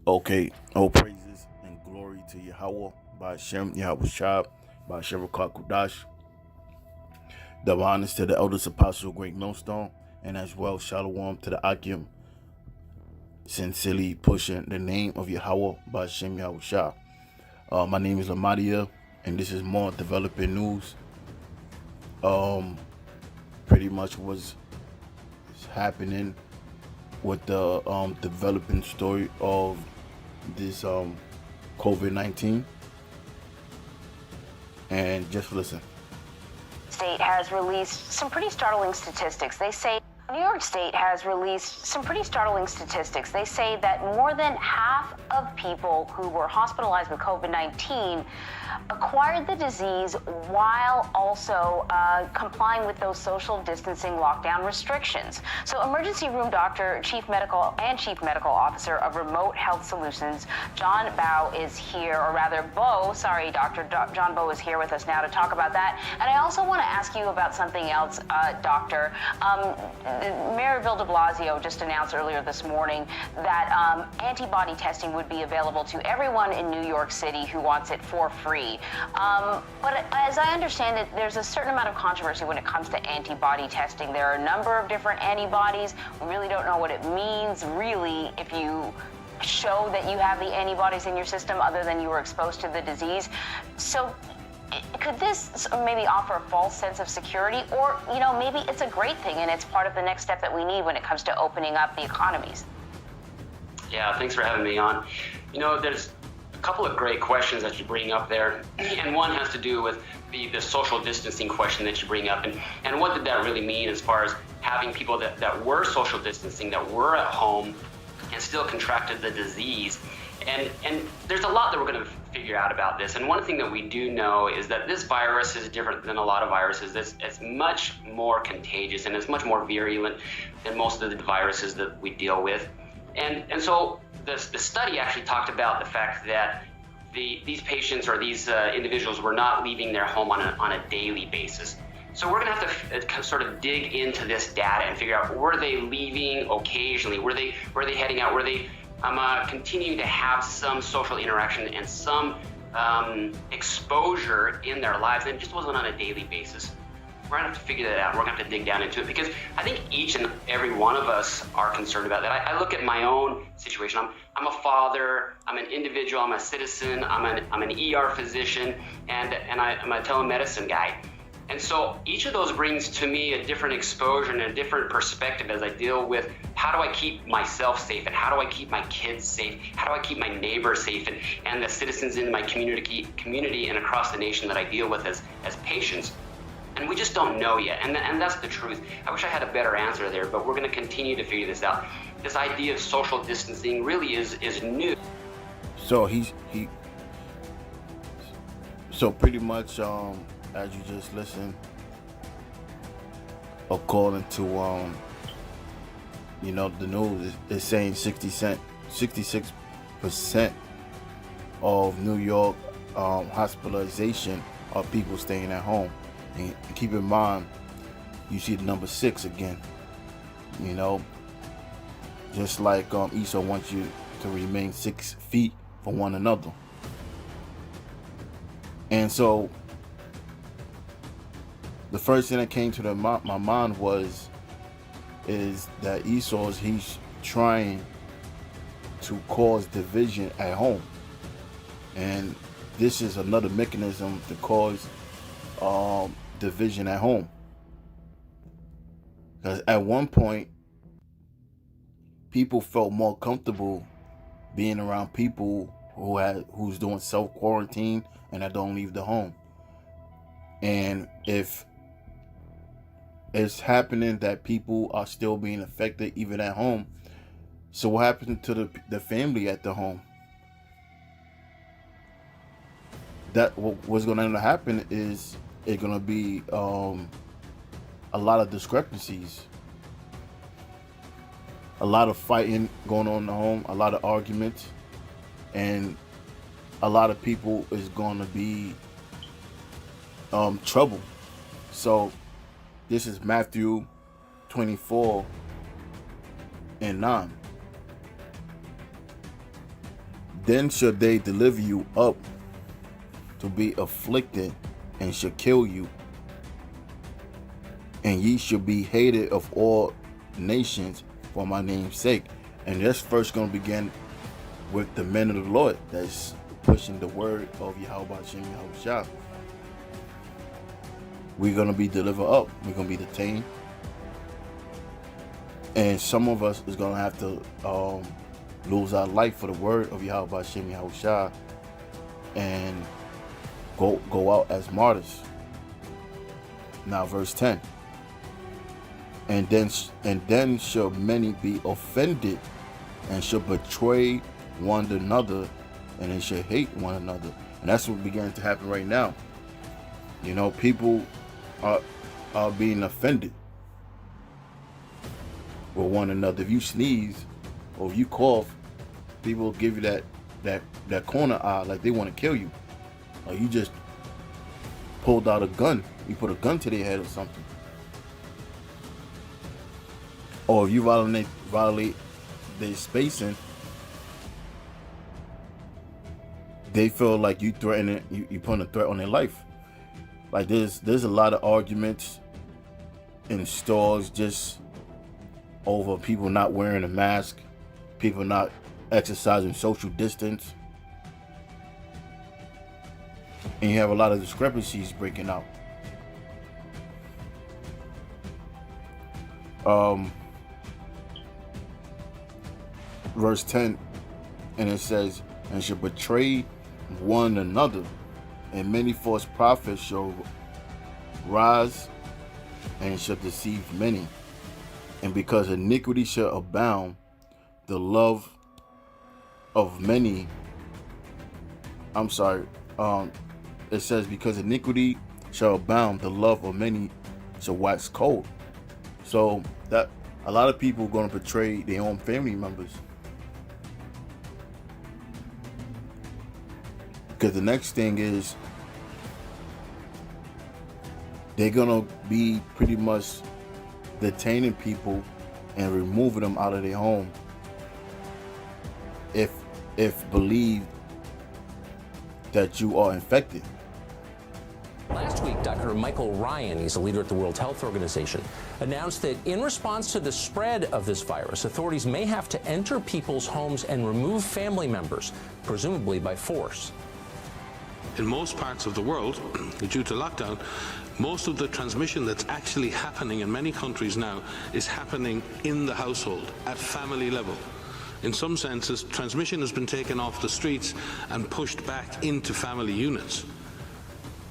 Okay, all praises and glory to Yahweh by Hashem, Yahweh Shah, by Hashem Kudash. Double honors to the eldest apostle, Great Millstone, and as well Shalom to the Akim, sincerely pushing the name of Yahweh by Hashem, Yahweh Shah. My name is Lamadia, and this is more developing news. Pretty much what's happening with the developing story of this COVID-19, and just listen. State has released some pretty startling statistics. They say New York State has released some pretty startling statistics. They say that more than half of people who were hospitalized with COVID-19 acquired the disease while also complying with those social distancing lockdown restrictions. So emergency room doctor, chief medical officer of Remote Health Solutions, John Bowe is here, or rather Bowe, sorry, John Bowe is here with us now to talk about that. And I also want to ask you about something else, Doctor. Mayor Bill de Blasio just announced earlier this morning that antibody testing would be available to everyone in New York City who wants it for free. But as I understand it, there's a certain amount of controversy when it comes to antibody testing. There are a number of different antibodies. We really don't know what it means, really, if you show that you have the antibodies in your system other than you were exposed to the disease. So could this maybe offer a false sense of security? Or, maybe it's a great thing and it's part of the next step that we need when it comes to opening up the economies? Yeah, thanks for having me on. There's a couple of great questions that you bring up there, and one has to do with the social distancing question that you bring up, and what did that really mean as far as having people that were social distancing, that were at home and still contracted the disease. And there's a lot that we're going to figure out about this. And one thing that we do know is that this virus is different than a lot of viruses. It's much more contagious and it's much more virulent than most of the viruses that we deal with. And so the study actually talked about the fact that these patients or these individuals were not leaving their home on a daily basis. So we're going to have to sort of dig into this data and figure out, were they leaving occasionally? Were they heading out? Were they continuing to have some social interaction and some exposure in their lives, and it just wasn't on a daily basis? We're gonna have to figure that out. We're gonna have to dig down into it, because I think each and every one of us are concerned about that. I look at my own situation. I'm a father, I'm an individual, I'm a citizen, I'm an ER physician, and I'm a telemedicine guy. And so each of those brings to me a different exposure and a different perspective as I deal with how do I keep myself safe, and how do I keep my kids safe, how do I keep my neighbors safe, and the citizens in my community and across the nation that I deal with as patients. And we just don't know yet, and that's the truth. I wish I had a better answer there, but we're going to continue to figure this out. This idea of social distancing really is new. So so pretty much as you just listened, according to the news is saying 66% of New York hospitalization are people staying at home. And keep in mind, you see the number 6 again. Just like Esau wants you to remain 6 feet from one another. And so the first thing that came to my mind is that he's trying to cause division at home, and this is another mechanism to cause division at home. Because at one point, people felt more comfortable being around people who's doing self-quarantine and that don't leave the home. And if it's happening that people are still being affected even at home, so what happened to the family at the home? That what's going to end up happening is it's going to be a lot of discrepancies, a lot of fighting going on in the home, a lot of arguments, and a lot of people is going to be trouble. So this is Matthew 24 and 9. Then shall they deliver you up to be afflicted, and shall kill you, and ye shall be hated of all nations for my name's sake. And that's first going to begin with the men of the Lord that's pushing the word of Yahweh Shem Yahushua. We're going to be delivered up. We're going to be detained. And some of us is going to have to lose our life for the word of Yahweh Shem Yahushua and go out as martyrs. Now verse 10. And then shall many be offended, and shall betray one another, and they shall hate one another. And that's what began to happen right now. You know, people are being offended with one another. If you sneeze or if you cough, people will give you that corner eye, like they want to kill you. Or you just pulled out a gun. You put a gun to their head or something. Or if you violate their spacing, they feel like you threatening, you putting a threat on their life. Like there's a lot of arguments in stores just over people not wearing a mask, people not exercising social distance, and you have a lot of discrepancies breaking out. Verse 10, and it says, and shall betray one another, and many false prophets shall rise and shall deceive many. And because iniquity shall abound, the love of many, it says, because iniquity shall abound, the love of many shall wax cold. So that a lot of people are going to betray their own family members. Because the next thing is they're going to be pretty much detaining people and removing them out of their home if believed that you are infected. Last week, Dr. Michael Ryan, he's a leader at the World Health Organization, announced that in response to the spread of this virus, authorities may have to enter people's homes and remove family members, presumably by force. In most parts of the world, due to lockdown, most of the transmission that's actually happening in many countries now is happening in the household, at family level. In some senses, transmission has been taken off the streets and pushed back into family units.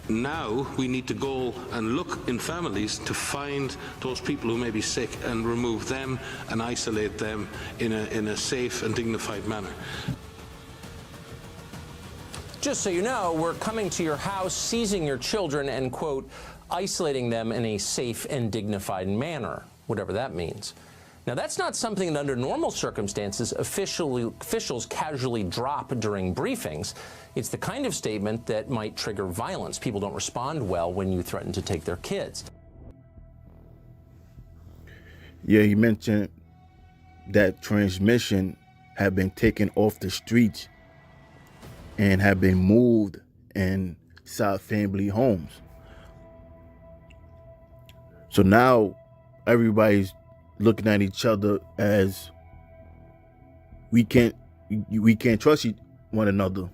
Now we need to go and look in families to find those people who may be sick and remove them and isolate them in a safe and dignified manner. Just so you know, we're coming to your house, seizing your children, and, quote, isolating them in a safe and dignified manner, whatever that means. Now, that's not something that under normal circumstances officials casually drop during briefings. It's the kind of statement that might trigger violence. People don't respond well when you threaten to take their kids. Yeah, he mentioned that transmission had been taken off the streets and have been moved inside family homes. So now everybody's looking at each other as we can't trust one another.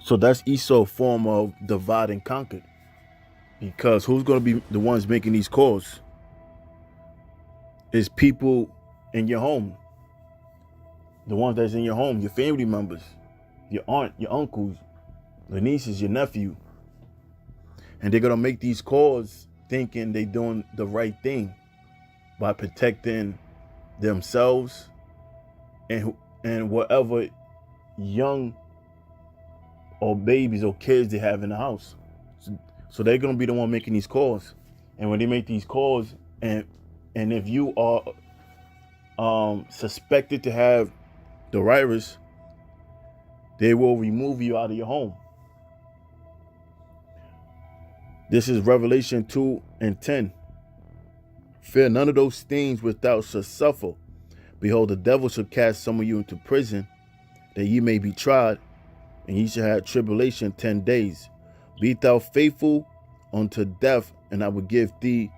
So that's also a form of divide and conquer, because who's going to be the ones making these calls? Is people in your home. The ones that's in your home, your family members, your aunt, your uncles, your nieces, your nephew. And they're going to make these calls thinking they're doing the right thing by protecting themselves and whatever young or babies or kids they have in the house. So they're going to be the one making these calls. And when they make these calls, and if you are suspected to have the virus, they will remove you out of your home. This is Revelation 2:10. Fear none of those things which thou shalt suffer. Behold, the devil shall cast some of you into prison, that ye may be tried, and ye shall have tribulation 10 days. Be thou faithful unto death, and I will give thee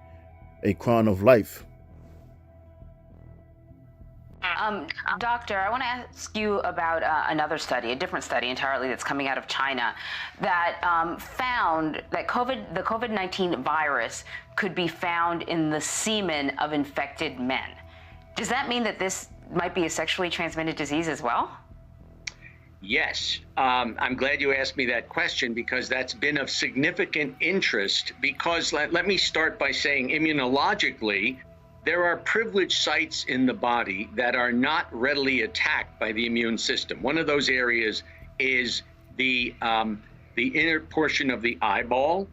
a crown of life. Doctor, I want to ask you about another study, a different study entirely that's coming out of China that found that the COVID-19 virus could be found in the semen of infected men. Does that mean that this might be a sexually transmitted disease as well? Yes, I'm glad you asked me that question because that's been of significant interest because let me start by saying immunologically, there are privileged sites in the body that are not readily attacked by the immune system. One of those areas is the inner portion of the eyeball,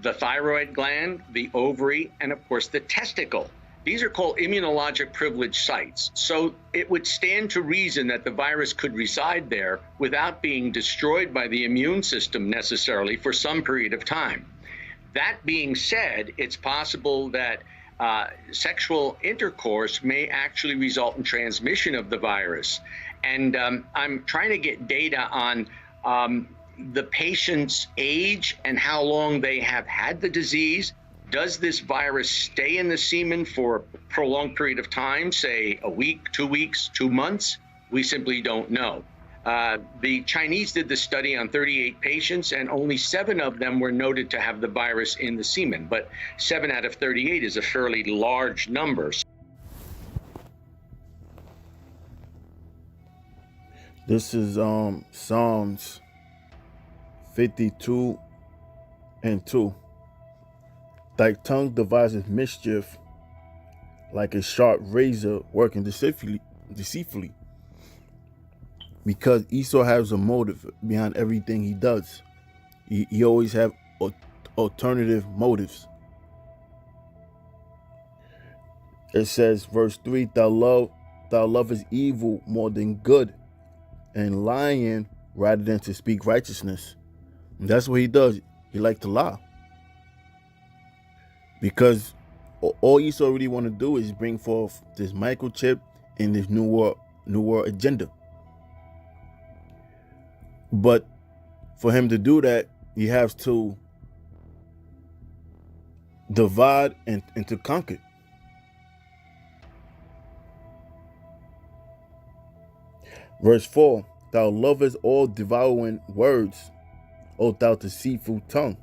the thyroid gland, the ovary, and of course the testicle. These are called immunologic privileged sites. So it would stand to reason that the virus could reside there without being destroyed by the immune system necessarily for some period of time. That being said, it's possible that sexual intercourse may actually result in transmission of the virus. And I'm trying to get data on the patient's age and how long they have had the disease. Does this virus stay in the semen for a prolonged period of time, say a week, 2 weeks, 2 months? We simply don't know. The Chinese did the study on 38 patients, and only 7 of them were noted to have the virus in the semen. But 7 out of 38 is a fairly large number. This is Psalms 52 and 2. Thy tongue deviseth mischief, like a sharp razor working deceitfully. Because Esau has a motive behind everything he does. He always have alternative motives. It says, verse 3, thou lovest evil more than good, and lying rather than to speak righteousness. And that's what he does. He likes to lie. Because all Esau really want to do is bring forth this microchip and this new world agenda. But for him to do that, he has to divide and to conquer. Verse 4, thou lovest all devouring words, O thou deceitful tongue.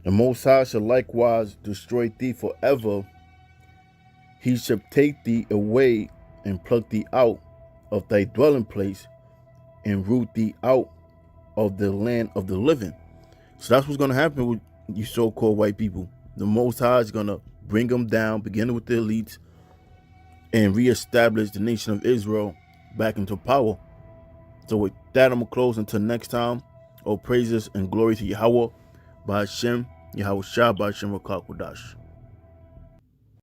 The Most High shall likewise destroy thee forever. He shall take thee away and pluck thee out of thy dwelling place and root thee out of the land of the living. So that's what's going to happen with you so-called white people. The Most High is going to bring them down, beginning with the elites, and reestablish the nation of Israel back into power. So with that, I'm going to close until next time. All praises and glory to Yahweh, by Hashem, Yahweh Shah, by Hashem Rakak Wadash.